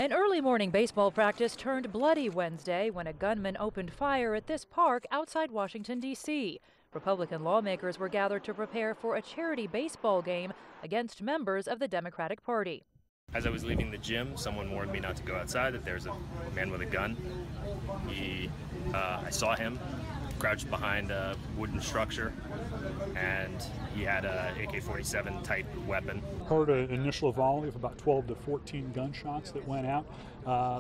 An early morning baseball practice turned bloody Wednesday when a gunman opened fire at this park outside Washington, D.C. Republican lawmakers were gathered to prepare for a charity baseball game against members of the Democratic Party. As I was leaving the gym, someone warned me not to go outside, that there's a man with a gun. I saw him crouched behind a wooden structure, and he had a AK-47 type weapon. Heard an initial volley of about 12 to 14 gunshots that went out.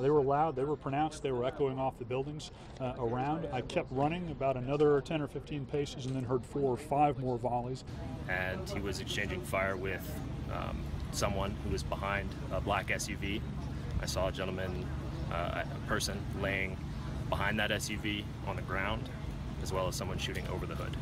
They were loud, they were pronounced, they were echoing off the buildings around. I kept running about another 10 or 15 paces and then heard 4 or 5 more volleys. And he was exchanging fire with someone who was behind a black SUV. I saw a gentleman, a person laying behind that SUV on the ground, as well as someone shooting over the hood.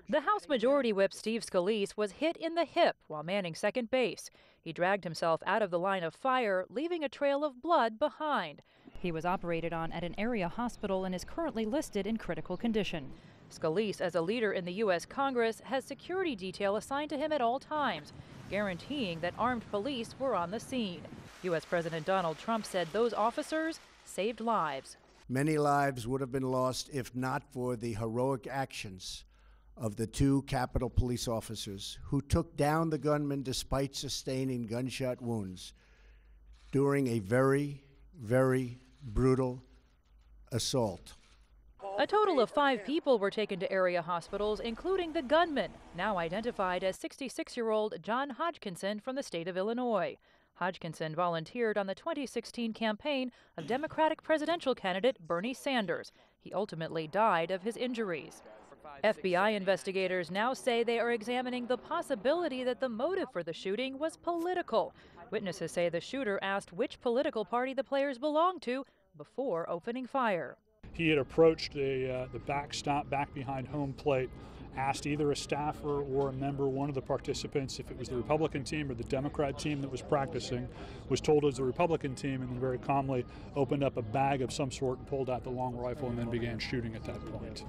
The House Majority Whip Steve Scalise was hit in the hip while manning second base. He dragged himself out of the line of fire, leaving a trail of blood behind. He was operated on at an area hospital and is currently listed in critical condition. Scalise, as a leader in the U.S. Congress, has security detail assigned to him at all times, guaranteeing that armed police were on the scene. U.S. President Donald Trump said those officers saved lives. Many lives would have been lost if not for the heroic actions of the 2 Capitol Police officers who took down the gunman despite sustaining gunshot wounds during a very, very brutal assault. A total of 5 people were taken to area hospitals, including the gunman, now identified as 66-year-old James Hodgkinson from the state of Illinois. Hodgkinson volunteered on the 2016 campaign of Democratic presidential candidate Bernie Sanders. He ultimately died of his injuries. FBI investigators now say they are examining the possibility that the motive for the shooting was political. Witnesses say the shooter asked which political party the players belonged to before opening fire. He had approached the backstop back behind home plate, asked either a staffer or a member, one of the participants, if it was the Republican team or the Democrat team that was practicing, was told it was the Republican team, and then very calmly opened up a bag of some sort and pulled out the long rifle and then began shooting at that point.